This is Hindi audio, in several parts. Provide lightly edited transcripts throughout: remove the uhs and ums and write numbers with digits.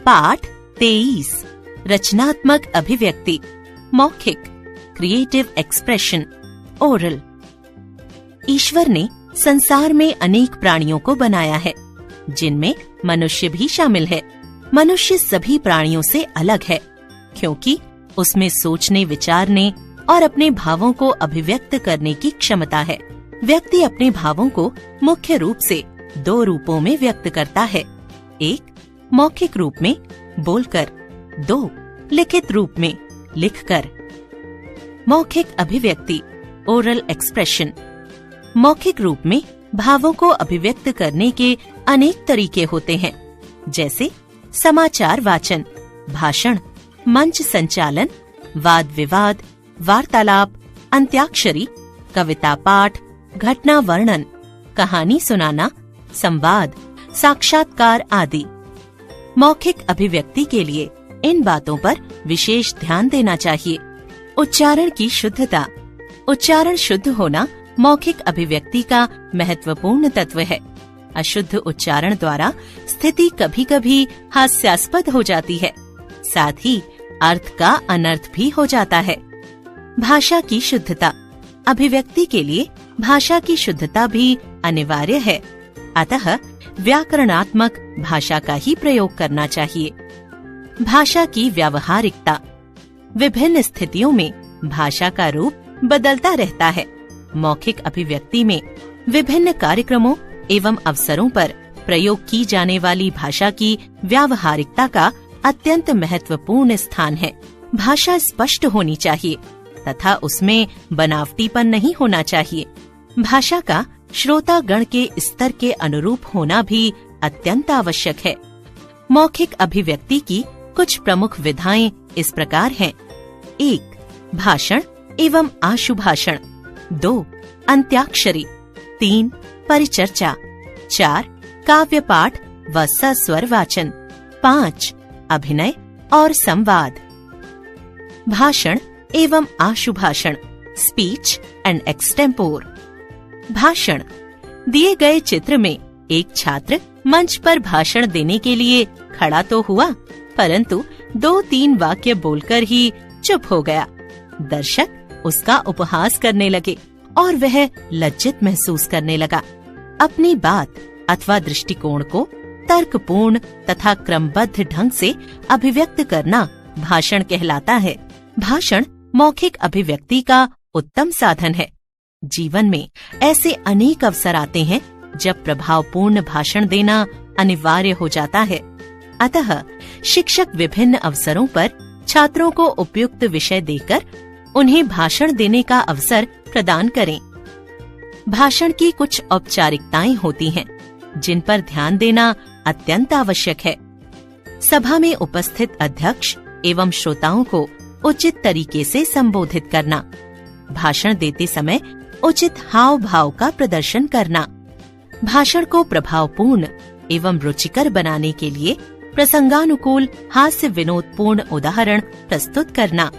पाठ 23 रचनात्मक अभिव्यक्ति, मौखिक, क्रिएटिव एक्सप्रेशन, ओरल। ईश्वर ने संसार में अनेक प्राणियों को बनाया है, जिनमें मनुष्य भी शामिल है। मनुष्य सभी प्राणियों से अलग है, क्योंकि उसमें सोचने, विचारने और अपने भावों को अभिव्यक्त करने की क्षमता है। व्यक्ति अपने भावों को मुख्य रूप से 2 रूपों में व्यक्त करता है। 1 मौखिक रूप में बोलकर, 2 लिखित रूप में लिखकर। मौखिक अभिव्यक्ति, ओरल एक्सप्रेशन। मौखिक रूप में भावों को अभिव्यक्त करने के अनेक तरीके होते हैं, जैसे समाचार वाचन, भाषण, मंच संचालन, वाद विवाद, वार्तालाप, अंत्याक्षरी, कविता पाठ, घटना वर्णन, कहानी सुनाना, संवाद, साक्षात्कार आदि। मौखिक अभिव्यक्ति के लिए इन बातों पर विशेष ध्यान देना चाहिए। उच्चारण की शुद्धता। उच्चारण शुद्ध होना मौखिक अभिव्यक्ति का महत्वपूर्ण तत्व है। अशुद्ध उच्चारण द्वारा स्थिति कभी कभी हास्यास्पद हो जाती है, साथ ही अर्थ का अनर्थ भी हो जाता है। भाषा की शुद्धता। अभिव्यक्ति के लिए भाषा की शुद्धता भी अनिवार्य है, अतः व्याकरणात्मक भाषा का ही प्रयोग करना चाहिए। भाषा की व्यावहारिकता। विभिन्न स्थितियों में भाषा का रूप बदलता रहता है। मौखिक अभिव्यक्ति में विभिन्न कार्यक्रमों एवं अवसरों पर प्रयोग की जाने वाली भाषा की व्यावहारिकता का अत्यंत महत्वपूर्ण स्थान है। भाषा स्पष्ट होनी चाहिए तथा उसमें बनावटीपन नहीं होना चाहिए। भाषा का श्रोतागण के स्तर के अनुरूप होना भी अत्यंत आवश्यक है। मौखिक अभिव्यक्ति की कुछ प्रमुख विधाएं इस प्रकार हैं। 1 भाषण एवं आशुभाषण, 2 अंत्याक्षरी, 3 परिचर्चा, 4 काव्य पाठ व सस्वर वाचन, 5 अभिनय और संवाद। भाषण एवं आशुभाषण, स्पीच एंड एक्सटेम्पोर। भाषण। दिए गए चित्र में एक छात्र मंच पर भाषण देने के लिए खड़ा तो हुआ, परंतु 2-3 वाक्य बोलकर ही चुप हो गया। दर्शक उसका उपहास करने लगे और वह लज्जित महसूस करने लगा। अपनी बात अथवा दृष्टिकोण को तर्कपूर्ण तथा क्रमबद्ध ढंग से अभिव्यक्त करना भाषण कहलाता है। भाषण मौखिक अभिव्यक्ति का उत्तम साधन है। जीवन में ऐसे अनेक अवसर आते हैं जब प्रभावपूर्ण भाषण देना अनिवार्य हो जाता है, अतः शिक्षक विभिन्न अवसरों पर छात्रों को उपयुक्त विषय देकर उन्हें भाषण देने का अवसर प्रदान करें। भाषण की कुछ औपचारिकताएं होती हैं, जिन पर ध्यान देना अत्यंत आवश्यक है। सभा में उपस्थित अध्यक्ष एवं श्रोताओं को उचित तरीके से संबोधित करना, भाषण देते समय उचित हाव भाव का प्रदर्शन करना, भाषण को प्रभावपूर्ण एवं रुचिकर बनाने के लिए प्रसंगानुकूल हास्य विनोदपूर्ण उदाहरण प्रस्तुत करना।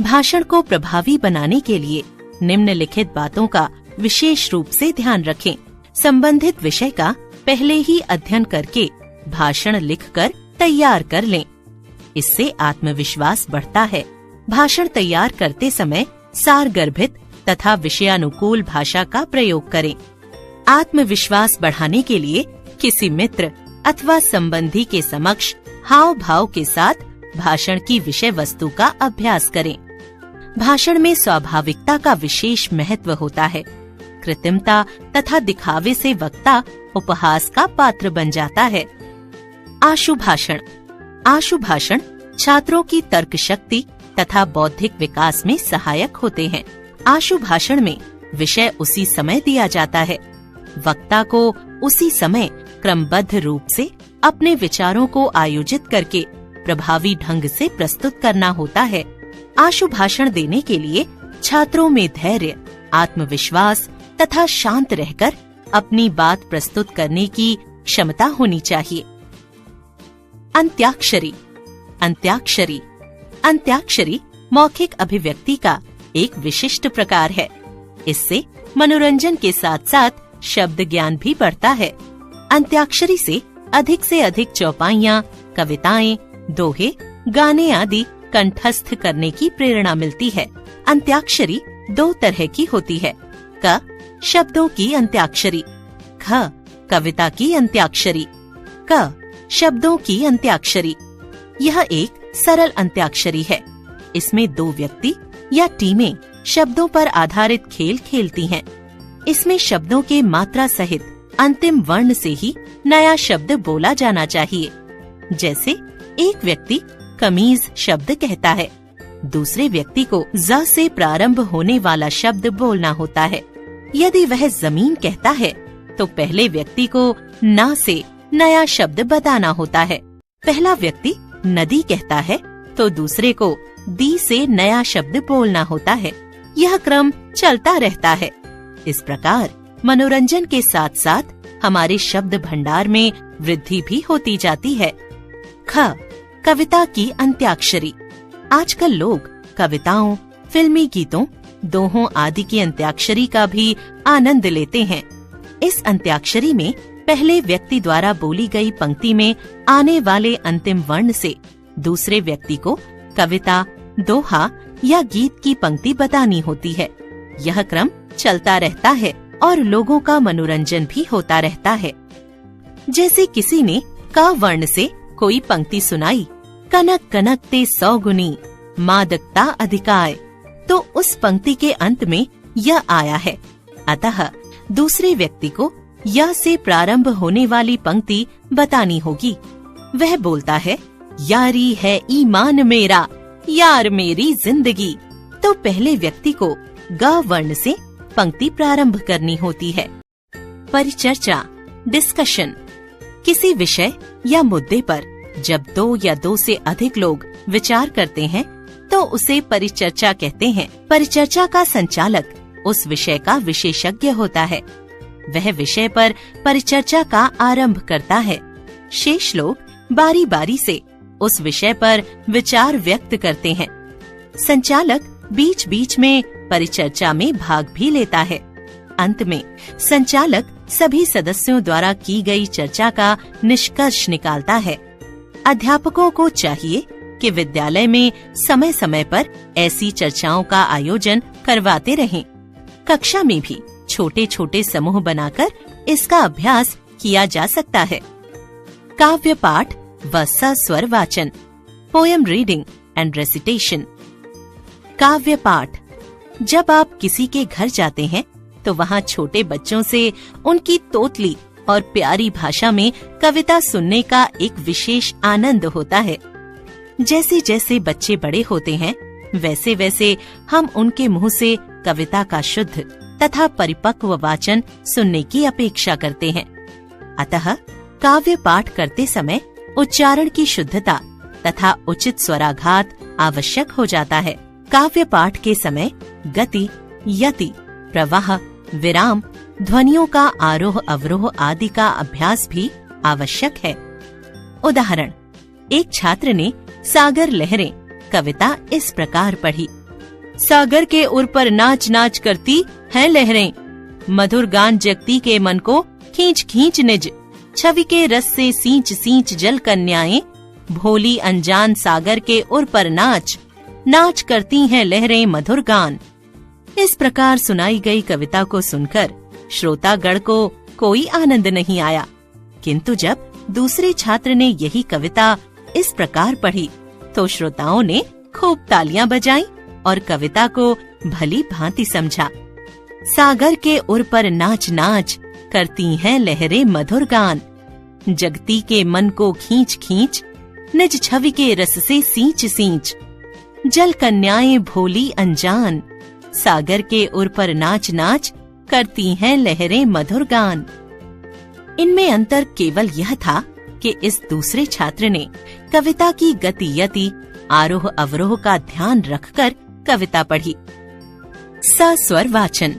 भाषण को प्रभावी बनाने के लिए निम्नलिखित बातों का विशेष रूप से ध्यान रखें। संबंधित विषय का पहले ही अध्ययन करके भाषण लिखकर तैयार कर लें। इससे आत्मविश्वास बढ़ता है। भाषण तैयार करते समय सारगर्भित तथा विषयानुकूल भाषा का प्रयोग करें। आत्मविश्वास बढ़ाने के लिए किसी मित्र अथवा संबंधी के समक्ष हाव भाव के साथ भाषण की विषय वस्तु का अभ्यास करें। भाषण में स्वाभाविकता का विशेष महत्व होता है। कृत्रिमता तथा दिखावे से वक्ता उपहास का पात्र बन जाता है। आशुभाषण। आशुभाषण छात्रों की तर्क शक्ति तथा बौद्धिक विकास में सहायक होते हैं। आशुभाषण में विषय उसी समय दिया जाता है। वक्ता को उसी समय क्रमबद्ध रूप से अपने विचारों को आयोजित करके प्रभावी ढंग से प्रस्तुत करना होता है। आशुभाषण देने के लिए छात्रों में धैर्य, आत्मविश्वास तथा शांत रहकर अपनी बात प्रस्तुत करने की क्षमता होनी चाहिए। अंत्याक्षरी। अंत्याक्षरी। अंत्याक्षरी मौखिक अभिव्यक्ति का एक विशिष्ट प्रकार है। इससे मनोरंजन के साथ साथ शब्द ज्ञान भी बढ़ता है। अंत्याक्षरी से अधिक चौपाइयाँ, कविताएं, दोहे, गाने आदि कंठस्थ करने की प्रेरणा मिलती है। अंत्याक्षरी 2 तरह की होती है। क शब्दों की अंत्याक्षरी, ख कविता की अंत्याक्षरी, क शब्दों की अंत्याक्षरी। यह एक सरल अंत्याक्षरी है। इसमें 2 व्यक्ति या टीमें शब्दों पर आधारित खेल खेलती हैं। इसमें शब्दों के मात्रा सहित अंतिम वर्ण से ही नया शब्द बोला जाना चाहिए। जैसे एक व्यक्ति कमीज शब्द कहता है, दूसरे व्यक्ति को ज से प्रारंभ होने वाला शब्द बोलना होता है। यदि वह जमीन कहता है तो पहले व्यक्ति को ना से नया शब्द बताना होता है। पहला व्यक्ति नदी कहता है तो दूसरे को दी से नया शब्द बोलना होता है। यह क्रम चलता रहता है। इस प्रकार मनोरंजन के साथ साथ हमारे शब्द भंडार में वृद्धि भी होती जाती है। ख कविता की अंत्याक्षरी। आजकल लोग कविताओं, फिल्मी गीतों, दोहों आदि की अंत्याक्षरी का भी आनंद लेते हैं। इस अंत्याक्षरी में पहले व्यक्ति द्वारा बोली गई पंक्ति में आने वाले अंतिम वर्ण से दूसरे व्यक्ति को कविता, दोहा या गीत की पंक्ति बतानी होती है। यह क्रम चलता रहता है और लोगों का मनोरंजन भी होता रहता है। जैसे किसी ने क वर्ण से कोई पंक्ति सुनाई, कनक कनक ते 100 गुनी, मादकता अधिकाय, तो उस पंक्ति के अंत में यह आया है। अतः दूसरे व्यक्ति को या से प्रारंभ होने वाली पंक्ति बतानी होगी। वह बोलता है, यारी है ईमान मेरा, यार मेरी जिंदगी, तो पहले व्यक्ति को ग वर्ण से पंक्ति प्रारंभ करनी होती है। परिचर्चा, डिस्कशन। किसी विषय या मुद्दे पर जब 2 या 2 से अधिक लोग विचार करते हैं तो उसे परिचर्चा कहते हैं। परिचर्चा का संचालक उस विषय का विशेषज्ञ होता है। वह विषय पर परिचर्चा का आरंभ करता है। शेष लोग बारी बारी से उस विषय पर विचार व्यक्त करते हैं। संचालक बीच बीच में परिचर्चा में भाग भी लेता है। अंत में संचालक सभी सदस्यों द्वारा की गई चर्चा का निष्कर्ष निकालता है। अध्यापकों को चाहिए कि विद्यालय में समय समय पर ऐसी चर्चाओं का आयोजन करवाते रहें। कक्षा में भी छोटे छोटे समूह बनाकर इसका अभ्यास किया जा सकता है। काव्य पाठ व सस्वर वाचन, पोएम रीडिंग एंड रेसिटेशन। काव्य पाठ। जब आप किसी के घर जाते हैं तो वहाँ छोटे बच्चों से उनकी तोतली और प्यारी भाषा में कविता सुनने का एक विशेष आनंद होता है। जैसे जैसे बच्चे बड़े होते हैं वैसे वैसे हम उनके मुंह से कविता का शुद्ध तथा परिपक्व वाचन सुनने की अपेक्षा करते हैं। अतः काव्य पाठ करते समय उच्चारण की शुद्धता तथा उचित स्वराघात आवश्यक हो जाता है। काव्य पाठ के समय गति, यति, प्रवाह, विराम, ध्वनियों का आरोह अवरोह आदि का अभ्यास भी आवश्यक है। उदाहरण, एक छात्र ने सागर लहरें कविता इस प्रकार पढ़ी। सागर के उर पर नाच नाच करती हैं लहरें, मधुर गान जगती के मन को खींच खींच निज, छवि के रस से सींच सींच जल कन्याएं, भोली अनजान सागर के उर पर नाच नाच करती हैं लहरें मधुर गान। इस प्रकार सुनाई गई कविता को सुनकर श्रोतागण को कोई आनंद नहीं आया, किंतु जब दूसरे छात्र ने यही कविता इस प्रकार पढ़ी तो श्रोताओं ने खूब तालियां बजाईं और कविता को भली भांति समझा। सागर के उर पर नाच नाच करती हैं लहरें मधुर गान, जगती के मन को खींच खींच, निज छवि के रस से सींच सींच, जल कन्याएं भोली अनजान, सागर के उर पर नाच नाच करती हैं लहरें मधुर गान। इनमें अंतर केवल यह था कि इस दूसरे छात्र ने कविता की गति यति, आरोह अवरोह का ध्यान रखकर कविता पढ़ी। सस्वर वाचन।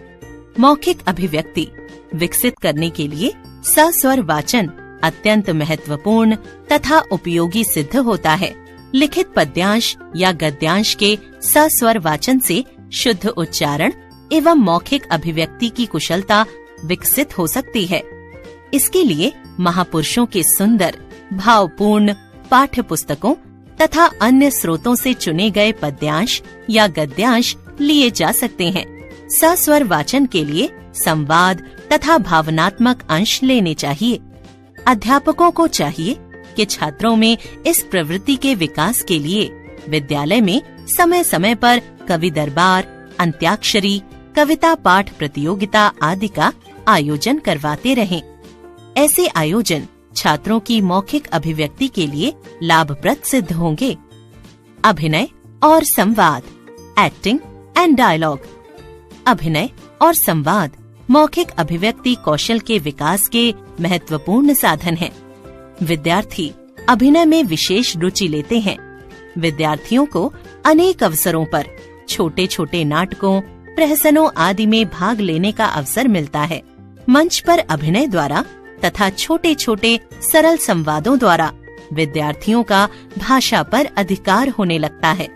मौखिक अभिव्यक्ति विकसित करने के लिए सस्वर वाचन अत्यंत महत्वपूर्ण तथा उपयोगी सिद्ध होता है। लिखित पद्यांश या गद्यांश के सस्वर वाचन से शुद्ध उच्चारण एवं मौखिक अभिव्यक्ति की कुशलता विकसित हो सकती है। इसके लिए महापुरुषों के सुंदर, भावपूर्ण, पाठ्य पुस्तकों तथा अन्य स्रोतों से चुने गए पद्यांश या गद्यांश लिए जा सकते हैं। सस्वर वाचन के लिए संवाद तथा भावनात्मक अंश लेने चाहिए। अध्यापकों को चाहिए कि छात्रों में इस प्रवृत्ति के विकास के लिए विद्यालय में समय समय पर कवि दरबार, अंत्याक्षरी, कविता पाठ प्रतियोगिता आदि का आयोजन करवाते रहें। ऐसे आयोजन छात्रों की मौखिक अभिव्यक्ति के लिए लाभप्रद सिद्ध होंगे। अभिनय और संवाद, एक्टिंग एंड डायलॉग। अभिनय और संवाद मौखिक अभिव्यक्ति कौशल के विकास के महत्वपूर्ण साधन हैं। विद्यार्थी अभिनय में विशेष रुचि लेते हैं। विद्यार्थियों को अनेक अवसरों पर छोटे छोटे नाटकों, प्रहसनों आदि में भाग लेने का अवसर मिलता है। मंच पर अभिनय द्वारा तथा छोटे छोटे सरल संवादों द्वारा विद्यार्थियों का भाषा पर अधिकार होने लगता है।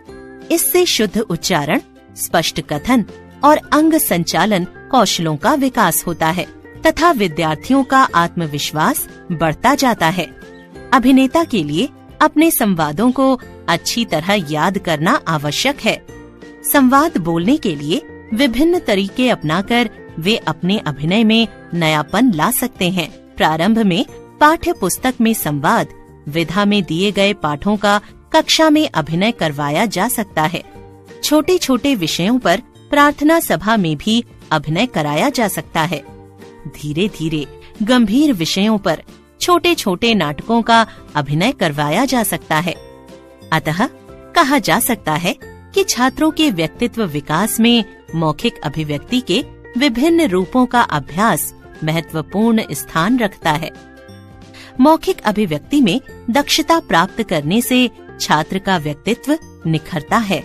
इससे शुद्ध उच्चारण, स्पष्ट कथन और अंग संचालन कौशलों का विकास होता है तथा विद्यार्थियों का आत्मविश्वास बढ़ता जाता है। अभिनेता के लिए अपने संवादों को अच्छी तरह याद करना आवश्यक है। संवाद बोलने के लिए विभिन्न तरीके अपनाकर वे अपने अभिनय में नयापन ला सकते हैं। प्रारंभ में पाठ्य पुस्तक में संवाद विधा में दिए गए पाठों का कक्षा में अभिनय करवाया जा सकता है। छोटे छोटे विषयों पर प्रार्थना सभा में भी अभिनय कराया जा सकता है। धीरे धीरे गंभीर विषयों पर छोटे छोटे नाटकों का अभिनय करवाया जा सकता है। अतः कहा जा सकता है कि छात्रों के व्यक्तित्व विकास में मौखिक अभिव्यक्ति के विभिन्न रूपों का अभ्यास महत्वपूर्ण स्थान रखता है। मौखिक अभिव्यक्ति में दक्षता प्राप्त करने से छात्र का व्यक्तित्व निखरता है।